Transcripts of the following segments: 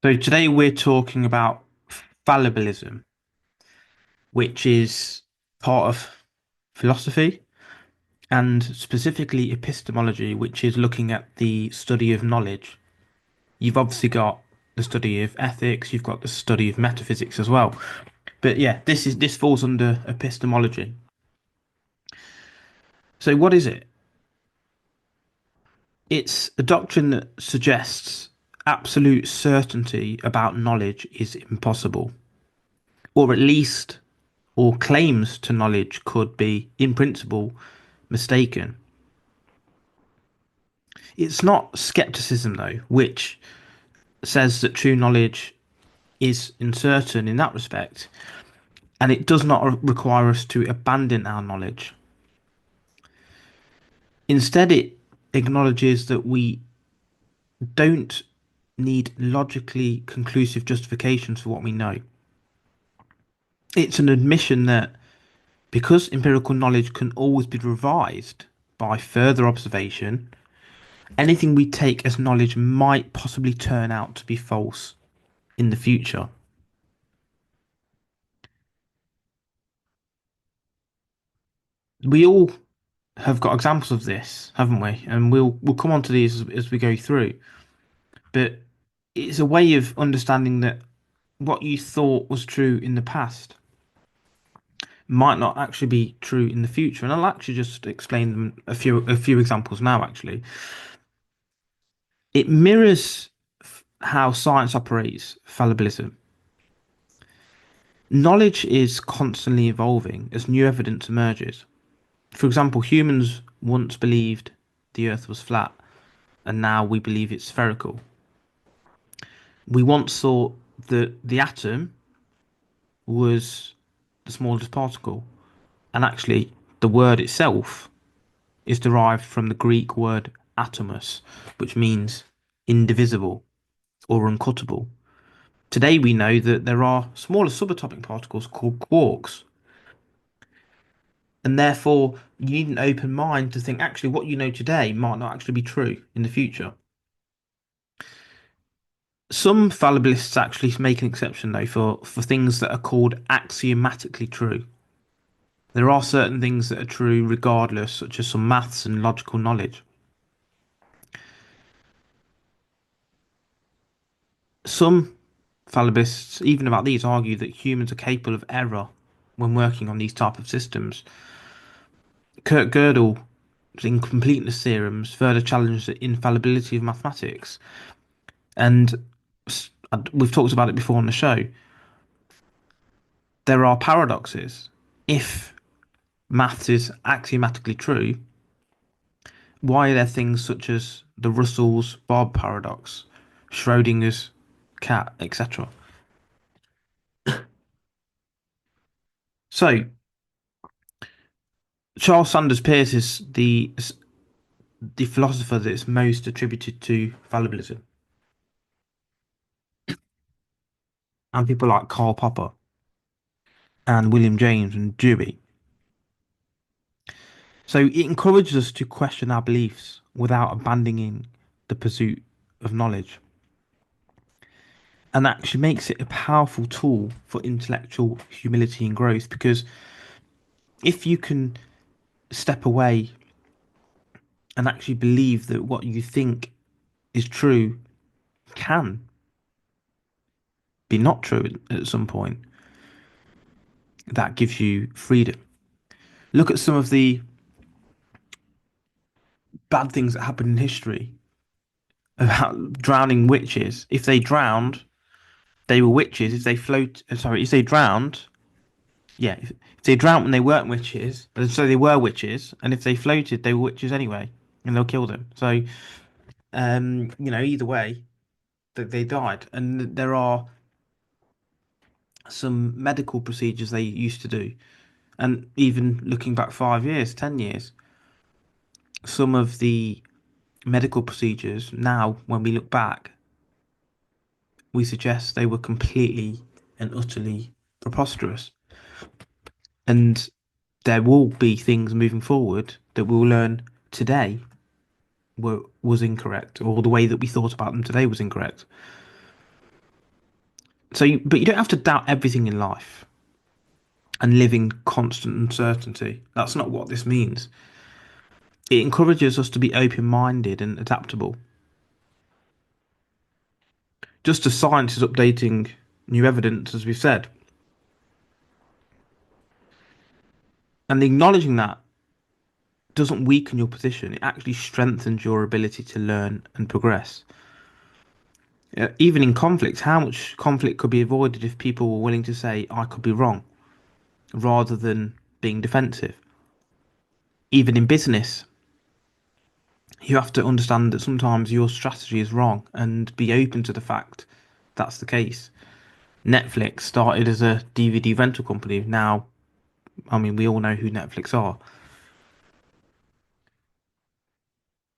So today we're talking about fallibilism, which is part of philosophy and specifically epistemology, which is looking at the study of knowledge. You've obviously got the study of ethics, you've got the study of metaphysics as well. But yeah, this falls under epistemology. So what is it? It's a doctrine that suggests absolute certainty about knowledge is impossible, or at least or claims to knowledge could be, in principle, mistaken. It's not skepticism, though, which says that true knowledge is uncertain in that respect, and it does not require us to abandon our knowledge. Instead, it acknowledges that we don't need logically conclusive justifications for what we know. It's an admission that because empirical knowledge can always be revised by further observation, anything we take as knowledge might possibly turn out to be false in the future. We all have got examples of this, haven't we? And we'll come on to these as we go through. But it's a way of understanding that what you thought was true in the past might not actually be true in the future. And I'll actually just explain them a few examples now, actually. It mirrors how science operates fallibilism. Knowledge is constantly evolving as new evidence emerges. For example, humans once believed the Earth was flat, and now we believe it's spherical. We once thought that the atom was the smallest particle, and actually, the word itself is derived from the Greek word atomos, which means indivisible or uncuttable. Today, we know that there are smaller subatomic particles called quarks, and therefore, you need an open mind to think actually what you know today might not actually be true in the future. Some fallibilists actually make an exception though for things that are called axiomatically true. There are certain things that are true regardless, such as some maths and logical knowledge. Some fallibilists, even about these, argue that humans are capable of error when working on these type of systems. Kurt Gödel's incompleteness theorems further challenge the infallibility of mathematics, and we've talked about it before on the show. There are paradoxes. If maths is axiomatically true, why are there things such as the Russell's Bob paradox, Schrodinger's cat, etc.? So, Charles Sanders Peirce is the philosopher that is most attributed to fallibilism, and people like Karl Popper and William James and Dewey. So it encourages us to question our beliefs without abandoning the pursuit of knowledge, and actually makes it a powerful tool for intellectual humility and growth. Because if you can step away and actually believe that what you think is true can be not true at some point, that gives you freedom. Look at some of the bad things that happened in history about drowning witches. If they drowned, they were witches. If they if they drowned, yeah, if they drowned when they weren't witches, so they were witches, and if they floated, they were witches anyway, and they'll kill them. So, either way, they died. And there are some medical procedures they used to do, and even looking back 5 years, 10 years, some of the medical procedures now, when we look back, we suggest they were completely and utterly preposterous. And there will be things moving forward that we'll learn today was incorrect, or the way that we thought about them today was incorrect. But you don't have to doubt everything in life and live in constant uncertainty. That's not what this means. It encourages us to be open-minded and adaptable. Just as science is updating new evidence, as we've said, and acknowledging that doesn't weaken your position, it actually strengthens your ability to learn and progress. Even in conflicts, how much conflict could be avoided if people were willing to say, I could be wrong, rather than being defensive? Even in business, you have to understand that sometimes your strategy is wrong and be open to the fact that's the case. Netflix started as a DVD rental company. Now, I mean, we all know who Netflix are.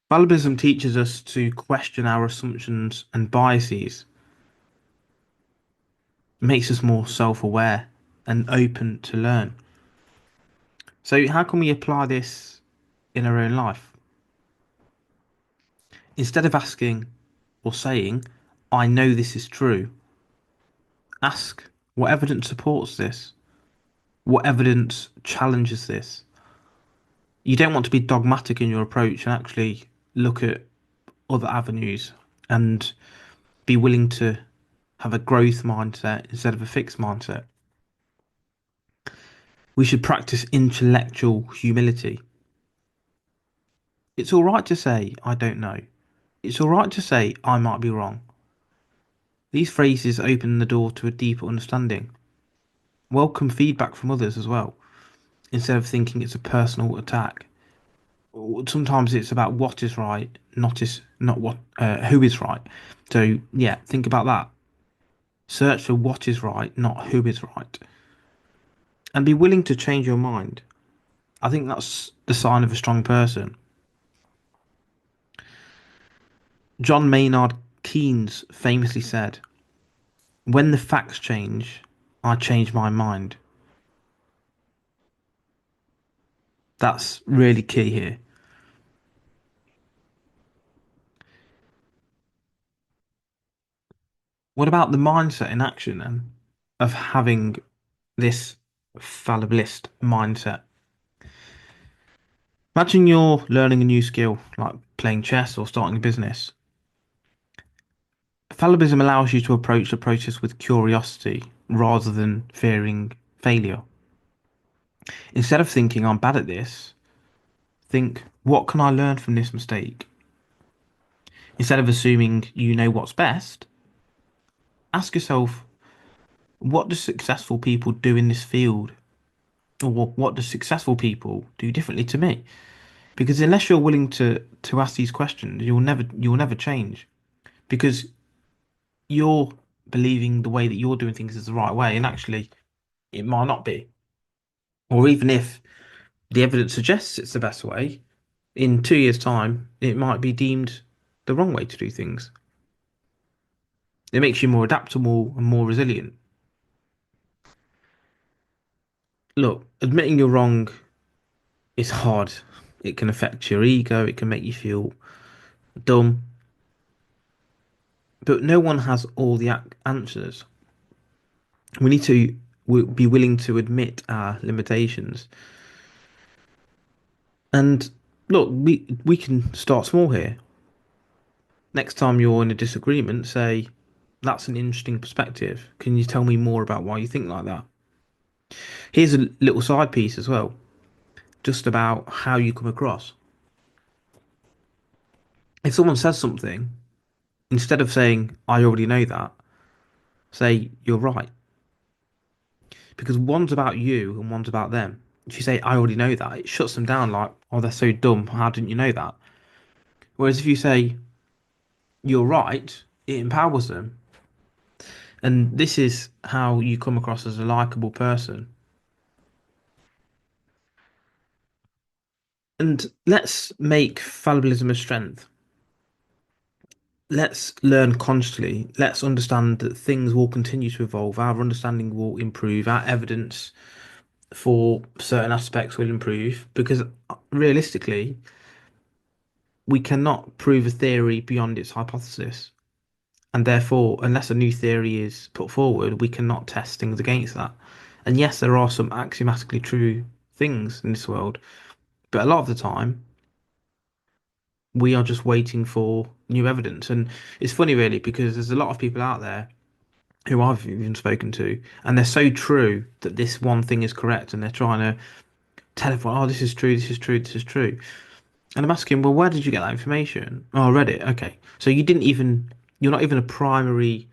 Fallibilism teaches us to question our assumptions and biases. It makes us more self-aware and open to learn. So, how can we apply this in our own life? Instead of asking or saying, I know this is true, ask, what evidence supports this? What evidence challenges this? You don't want to be dogmatic in your approach and actually look at other avenues and be willing to have a growth mindset instead of a fixed mindset. We should practice intellectual humility. It's all right to say, I don't know. It's all right to say, I might be wrong. These phrases open the door to a deeper understanding. Welcome feedback from others as well, instead of thinking it's a personal attack. Sometimes it's about what is right, not what who is right. So yeah, think about that. Search for what is right, not who is right, and be willing to change your mind. I think that's the sign of a strong person. John Maynard Keynes famously said, "When the facts change, I change my mind." That's really key here. What about the mindset in action then of having this fallibilist mindset? Imagine you're learning a new skill, like playing chess or starting a business. Fallibilism allows you to approach the process with curiosity rather than fearing failure. Instead of thinking, I'm bad at this, think, what can I learn from this mistake? Instead of assuming you know what's best, ask yourself, what do successful people do in this field? Or what do successful people do differently to me? Because unless you're willing to ask these questions, you'll never change. Because you're believing the way that you're doing things is the right way, and actually it might not be. Or even if the evidence suggests it's the best way, in 2 years' time, it might be deemed the wrong way to do things. It makes you more adaptable and more resilient. Look, admitting you're wrong is hard. It can affect your ego, it can make you feel dumb, but no one has all the answers. We need to be willing to admit our limitations. And look, we can start small here. Next time you're in a disagreement, say, that's an interesting perspective. Can you tell me more about why you think like that? Here's a little side piece as well, just about how you come across. If someone says something, instead of saying, I already know that, say, you're right. Because one's about you and one's about them. If you say, I already know that, it shuts them down like, oh, they're so dumb. How didn't you know that? Whereas if you say, you're right, it empowers them. And this is how you come across as a likable person. And let's make fallibilism a strength. Let's learn constantly. Let's understand that things will continue to evolve. Our understanding will improve. Our evidence for certain aspects will improve because realistically, we cannot prove a theory beyond its hypothesis. And therefore, unless a new theory is put forward, we cannot test things against that. And yes, there are some axiomatically true things in this world, but a lot of the time, we are just waiting for new evidence. And it's funny, really, because there's a lot of people out there who I've even spoken to, and they're so true that this one thing is correct, and they're trying to tell everyone, oh, this is true, this is true, this is true. And I'm asking, well, where did you get that information? Oh, I read it. Okay. So you're not even a primary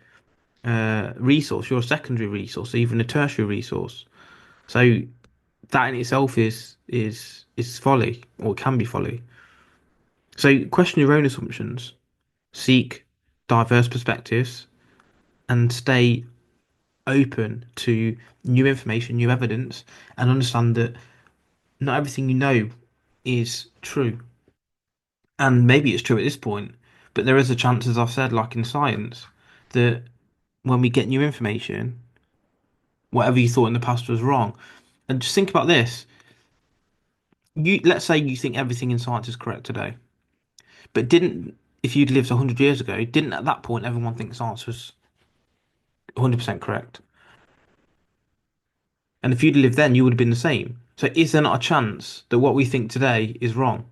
resource, you're a secondary resource, even a tertiary resource. So that in itself is folly, or it can be folly. So question your own assumptions, seek diverse perspectives, and stay open to new information, new evidence, and understand that not everything you know is true. And maybe it's true at this point, but there is a chance, as I've said, like in science, that when we get new information, whatever you thought in the past was wrong. And just think about this. You let's say you think everything in science is correct today, but didn't if you'd lived 100 years ago, didn't at that point everyone think science was 100% correct? And if you'd lived then, you would have been the same. So is there not a chance that what we think today is wrong?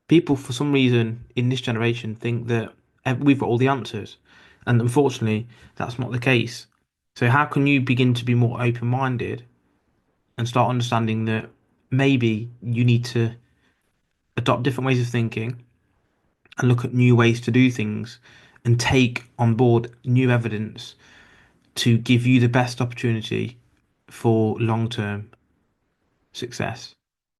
People, for some reason, in this generation, think that we've got all the answers, and unfortunately, that's not the case. So how can you begin to be more open-minded and start understanding that maybe you need to adopt different ways of thinking and look at new ways to do things and take on board new evidence to give you the best opportunity for long term success?